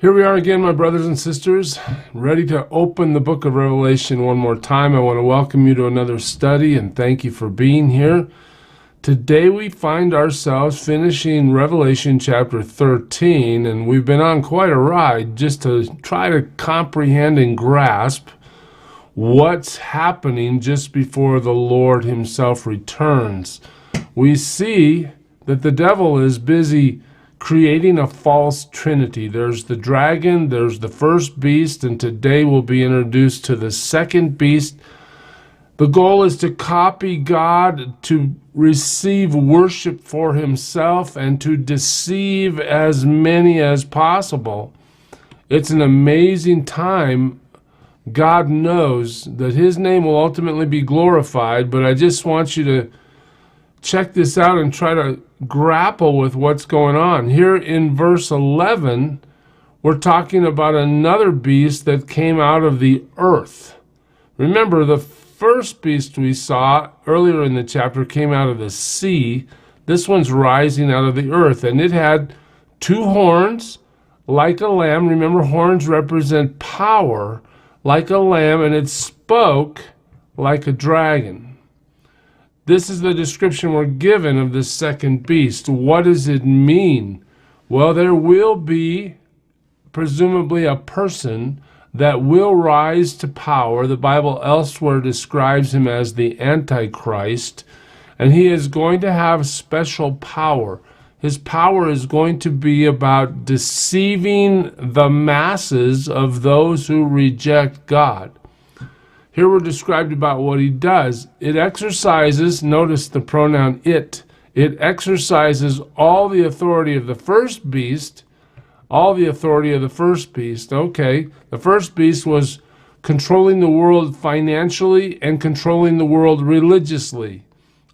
Here we are again, my brothers and sisters, ready to open the book of Revelation one more time. I want to welcome you to another study and thank you for being here. Today we find ourselves finishing Revelation chapter 13, and we've been on quite a ride just to try to comprehend and grasp what's happening just before the Lord himself returns. We see that the devil is busy creating a false trinity. There's the dragon, there's the first beast, and today we'll be introduced to the second beast. The goal is to copy God, to receive worship for himself, and to deceive as many as possible. It's an amazing time. God knows that his name will ultimately be glorified, but I just want you to check this out and try to grapple with what's going on. Here in verse 11, we're talking about another beast that came out of the earth. Remember, the first beast we saw earlier in the chapter came out of the sea. This one's rising out of the earth, and it had two horns like a lamb. Remember, horns represent power, like a lamb, and it spoke like a dragon. This is the description we're given of the second beast. What does it mean? Well, there will be presumably a person that will rise to power. The Bible elsewhere describes him as the Antichrist, and he is going to have special power. His power is going to be about deceiving the masses of those who reject God. Here we're described about what he does. It exercises, notice the pronoun it exercises all the authority of the first beast, Okay, the first beast was controlling the world financially and controlling the world religiously.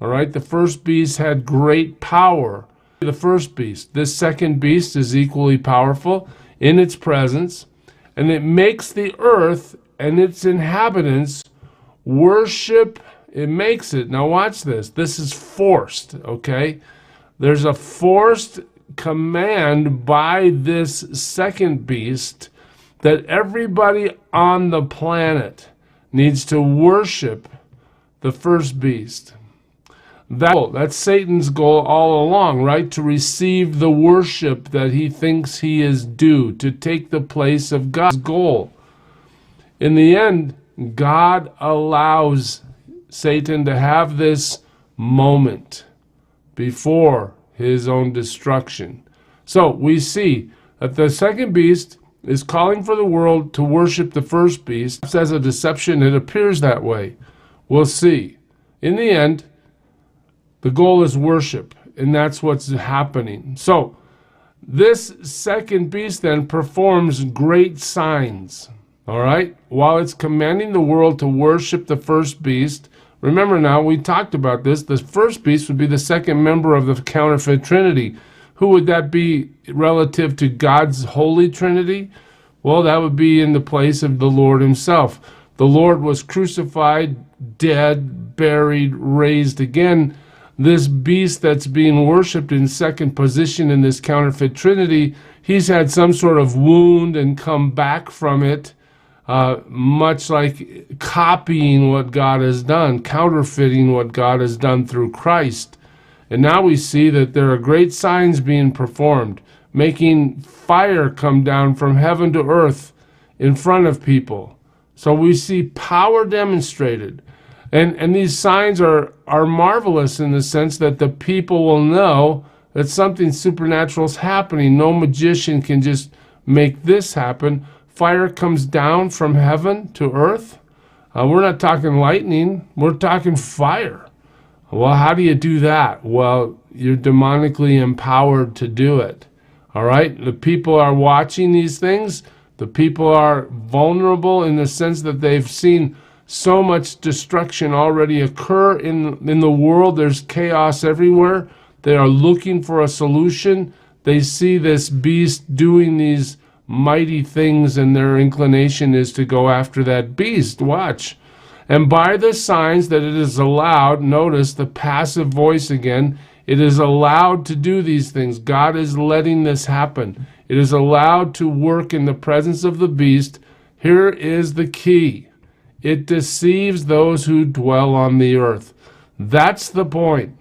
All right, the first beast had great power. The first beast. This second beast is equally powerful in its presence, and it makes the earth and its inhabitants worship. It makes it. Now watch this. This is forced, okay? There's a forced command by this second beast that everybody on the planet needs to worship the first beast. That's Satan's goal all along, right? To receive the worship that he thinks he is due, to take the place of God's goal. In the end, God allows Satan to have this moment before his own destruction. So we see that the second beast is calling for the world to worship the first beast. As a deception, it appears that way. We'll see. In the end, the goal is worship, and that's what's happening. So this second beast then performs great signs. All right, while it's commanding the world to worship the first beast, remember now, we talked about this, the first beast would be the second member of the counterfeit trinity. Who would that be relative to God's holy trinity? Well, that would be in the place of the Lord himself. The Lord was crucified, dead, buried, raised again. This beast that's being worshipped in second position in this counterfeit trinity, he's had some sort of wound and come back from it. Much like copying what God has done, counterfeiting what God has done through Christ. And now we see that there are great signs being performed, making fire come down from heaven to earth in front of people. So we see power demonstrated. And these signs are marvelous in the sense that the people will know that something supernatural is happening. No magician can just make this happen. Fire comes down from heaven to earth. We're not talking lightning. We're talking fire. Well, how do you do that? Well, you're demonically empowered to do it. All right? The people are watching these things. The people are vulnerable in the sense that they've seen so much destruction already occur in the world. There's chaos everywhere. They are looking for a solution. They see this beast doing these mighty things, and their inclination is to go after that beast. Watch. And by the signs that it is allowed, notice the passive voice again, it is allowed to do these things. God is letting this happen. It is allowed to work in the presence of the beast. Here is the key. It deceives those who dwell on the earth. That's the point.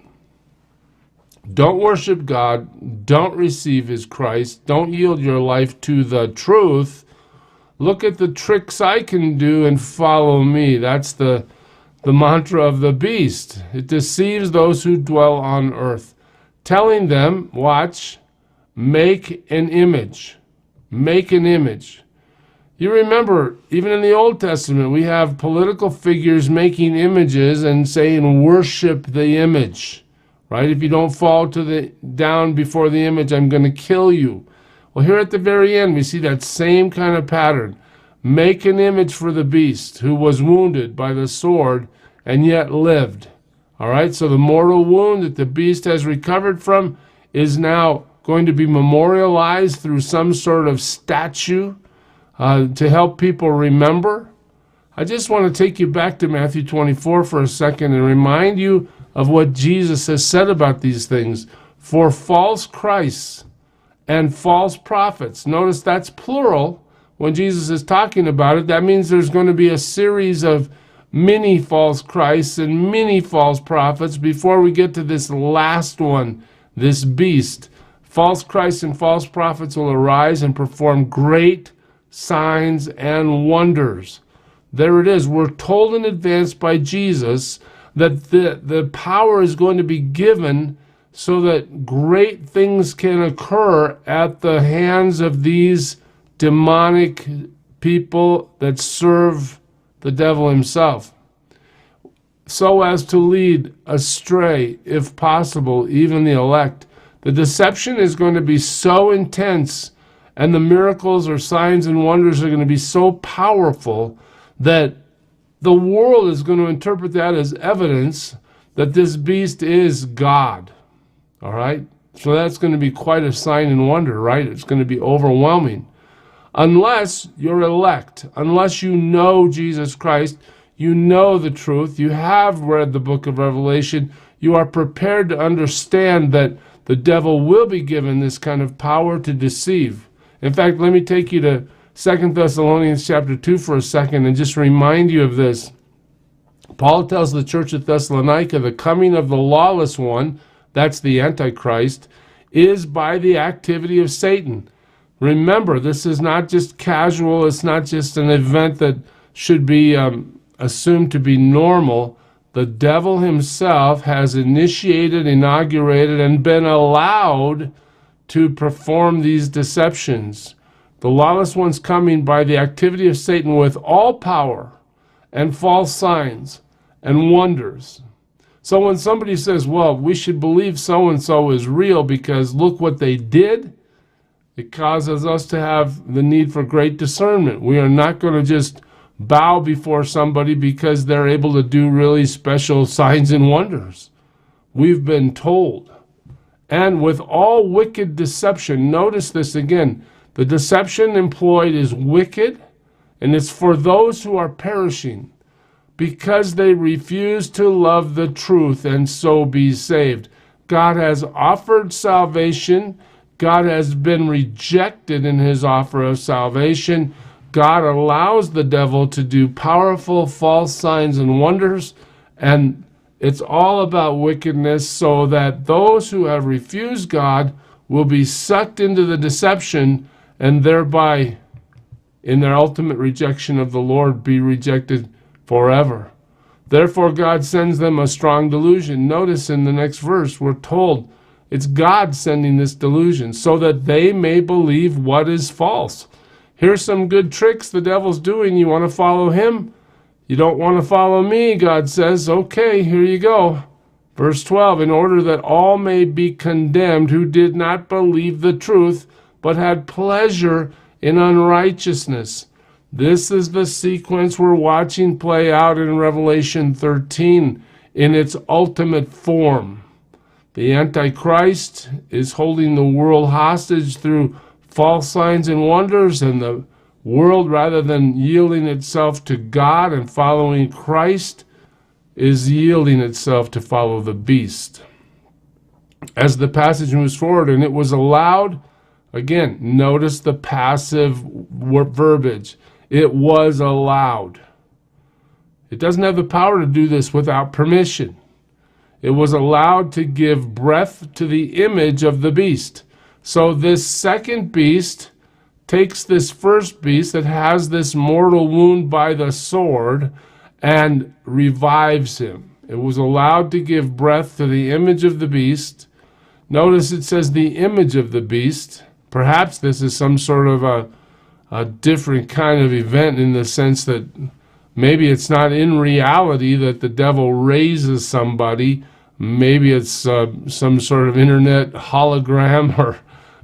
Don't worship God. Don't receive his Christ. Don't yield your life to the truth. Look at the tricks I can do and follow me. That's the mantra of the beast. It deceives those who dwell on earth, telling them, watch, make an image. Make an image. You remember, even in the Old Testament, we have political figures making images and saying, worship the image. Right? If you don't fall down before the image, I'm going to kill you. Well, here at the very end, we see that same kind of pattern. Make an image for the beast who was wounded by the sword and yet lived. All right, so the mortal wound that the beast has recovered from is now going to be memorialized through some sort of statue to help people remember. I just want to take you back to Matthew 24 for a second and remind you of what Jesus has said about these things. For false Christs and false prophets, notice that's plural when Jesus is talking about it. That means there's going to be a series of many false Christs and many false prophets before we get to this last one, this beast. False Christs and false prophets will arise and perform great signs and wonders. There it is. We're told in advance by Jesus that the power is going to be given so that great things can occur at the hands of these demonic people that serve the devil himself, so as to lead astray, if possible, even the elect. The deception is going to be so intense, and the miracles or signs and wonders are going to be so powerful that the world is going to interpret that as evidence that this beast is God. All right? So that's going to be quite a sign and wonder, right? It's going to be overwhelming. Unless you're elect, unless you know Jesus Christ, you know the truth, you have read the book of Revelation, you are prepared to understand that the devil will be given this kind of power to deceive. In fact, let me take you to 2 Thessalonians chapter 2 for a second and just remind you of this. Paul tells the church at Thessalonica the coming of the lawless one, that's the Antichrist, is by the activity of Satan. Remember, this is not just casual, it's not just an event that should be assumed to be normal. The devil himself has initiated, inaugurated, and been allowed to perform these deceptions. The lawless one's coming by the activity of Satan with all power and false signs and wonders. So when somebody says, well, we should believe so-and-so is real because look what they did, it causes us to have the need for great discernment. We are not going to just bow before somebody because they're able to do really special signs and wonders. We've been told. And with all wicked deception, notice this again, the deception employed is wicked, and it's for those who are perishing because they refuse to love the truth and so be saved. God has offered salvation. God has been rejected in his offer of salvation. God allows the devil to do powerful false signs and wonders, and it's all about wickedness so that those who have refused God will be sucked into the deception and thereby, in their ultimate rejection of the Lord, be rejected forever. Therefore, God sends them a strong delusion. Notice in the next verse, we're told it's God sending this delusion so that they may believe what is false. Here's some good tricks the devil's doing. You want to follow him? You don't want to follow me, God says. Okay, here you go. Verse 12, in order that all may be condemned who did not believe the truth, but had pleasure in unrighteousness. This is the sequence we're watching play out in Revelation 13 in its ultimate form. The Antichrist is holding the world hostage through false signs and wonders, and the world, rather than yielding itself to God and following Christ, is yielding itself to follow the beast. As the passage moves forward, and it was allowed, Again, notice the passive verbiage. It was allowed. It doesn't have the power to do this without permission. It was allowed to give breath to the image of the beast. So this second beast takes this first beast that has this mortal wound by the sword and revives him. It was allowed to give breath to the image of the beast. Notice it says the image of the beast. Perhaps this is some sort of a different kind of event, in the sense that maybe it's not in reality that the devil raises somebody. Maybe it's some sort of internet hologram, or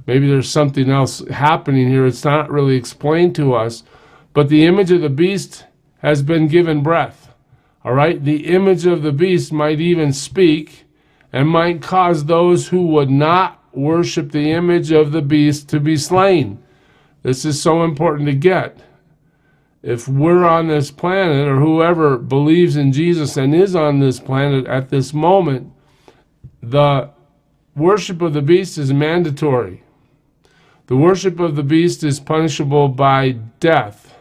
maybe there's something else happening here. It's not really explained to us. But the image of the beast has been given breath. All right? The image of the beast might even speak and might cause those who would not worship the image of the beast to be slain. This is so important to get. If we're on this planet, or whoever believes in Jesus and is on this planet at this moment, the worship of the beast is mandatory. The worship of the beast is punishable by death.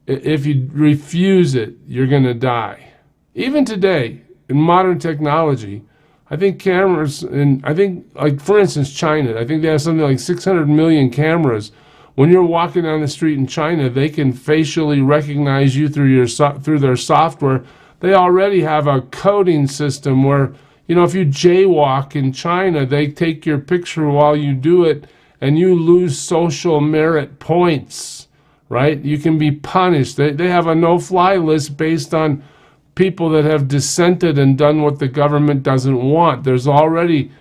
If you refuse it, you're going to die. Even today, in modern technology, I think cameras, and I think, like, for instance, China, I think they have something like 600 million cameras. When you're walking down the street in China, they can facially recognize you through their software. They already have a coding system where, you know, if you jaywalk in China, they take your picture while you do it, and you lose social merit points, right? You can be punished. They have a no-fly list based on people that have dissented and done what the government doesn't want. There's already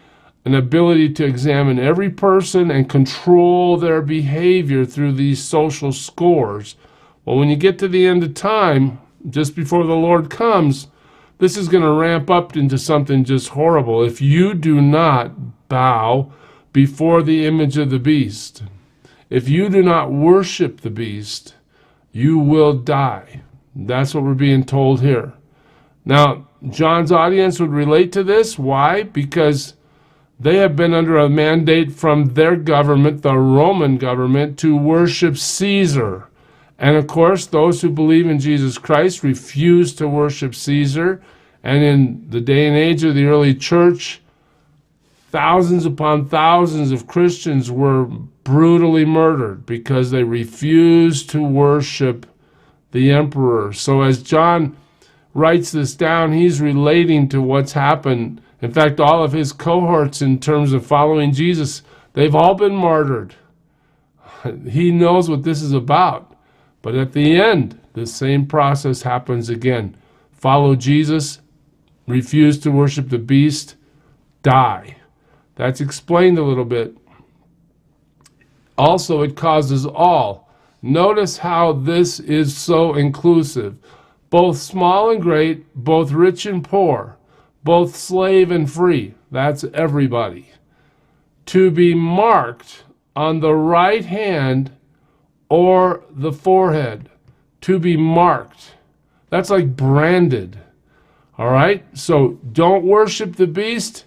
an ability to examine every person and control their behavior through these social scores. Well, when you get to the end of time, just before the Lord comes, this is going to ramp up into something just horrible. If you do not bow before the image of the beast, if you do not worship the beast, you will die. That's what we're being told here. Now, John's audience would relate to this. Why? Because they have been under a mandate from their government, the Roman government, to worship Caesar. And of course, those who believe in Jesus Christ refuse to worship Caesar. And in the day and age of the early church, thousands upon thousands of Christians were brutally murdered because they refused to worship the emperor. So as John writes this down, he's relating to what's happened. In fact, all of his cohorts, in terms of following Jesus, they've all been martyred. He knows what this is about. But at the end, the same process happens again. Follow Jesus, refuse to worship the beast, die. That's explained a little bit. Also, it causes all. Notice how this is so inclusive. Both small and great, both rich and poor, both slave and free. That's everybody. To be marked on the right hand or the forehead. To be marked. That's like branded. All right? So don't worship the beast.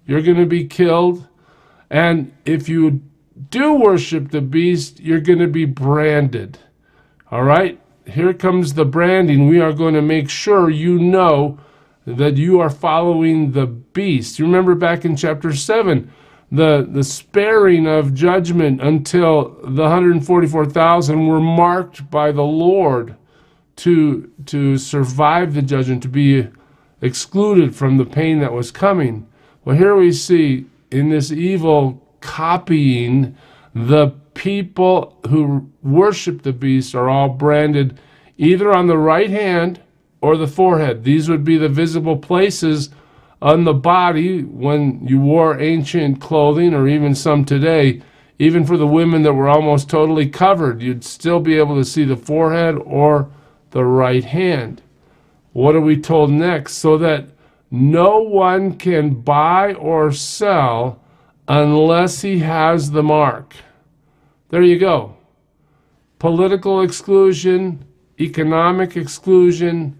You're going to be killed. And if you do worship the beast, you're going to be branded. All right? Here comes the branding. We are going to make sure you know that you are following the beast. You remember back in chapter 7, the sparing of judgment until the 144,000 were marked by the Lord to survive the judgment, to be excluded from the pain that was coming. Well, here we see in this evil copying, the people who worship the beast are all branded either on the right hand or the forehead. These would be the visible places on the body when you wore ancient clothing, or even some today. Even for the women that were almost totally covered, you'd still be able to see the forehead or the right hand. What are we told next? So that no one can buy or sell unless he has the mark. There you go. Political exclusion, economic exclusion.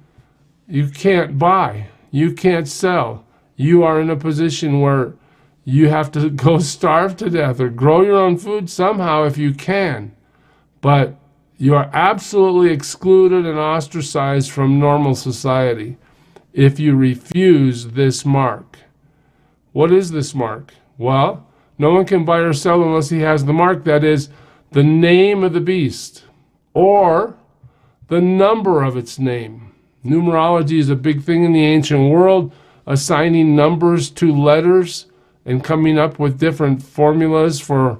You can't buy. You can't sell. You are in a position where you have to go starve to death or grow your own food somehow if you can. But you are absolutely excluded and ostracized from normal society if you refuse this mark. What is this mark? Well, no one can buy or sell unless he has the mark, that is, the name of the beast or the number of its name. Numerology is a big thing in the ancient world, assigning numbers to letters and coming up with different formulas for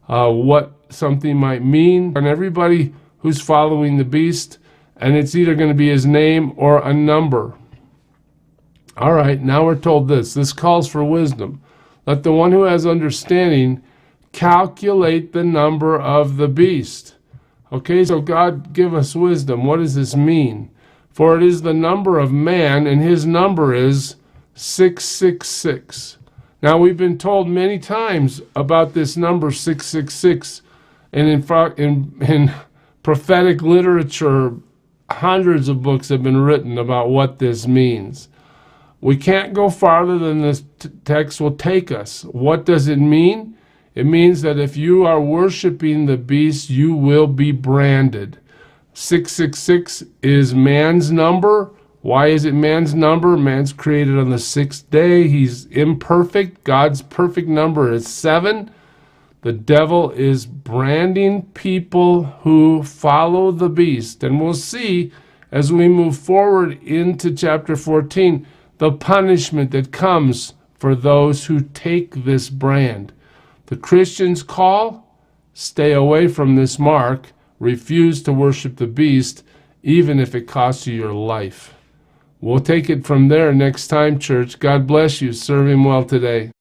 what something might mean. And everybody who's following the beast, and it's either going to be his name or a number. All right, now we're told this. This calls for wisdom. Let the one who has understanding calculate the number of the beast. Okay, so God give us wisdom. What does this mean? For it is the number of man, and his number is 666. Now, we've been told many times about this number 666, and in prophetic literature, hundreds of books have been written about what this means. We can't go farther than this text will take us. What does it mean? It means that if you are worshiping the beast, you will be branded. 666 is man's number. Why is it man's number? Man's created on the sixth day. He's imperfect. God's perfect number is 7. The devil is branding people who follow the beast. And we'll see as we move forward into chapter 14, the punishment that comes for those who take this brand. The Christian's call, stay away from this mark, refuse to worship the beast, even if it costs you your life. We'll take it from there next time, church. God bless you. Serve him well today.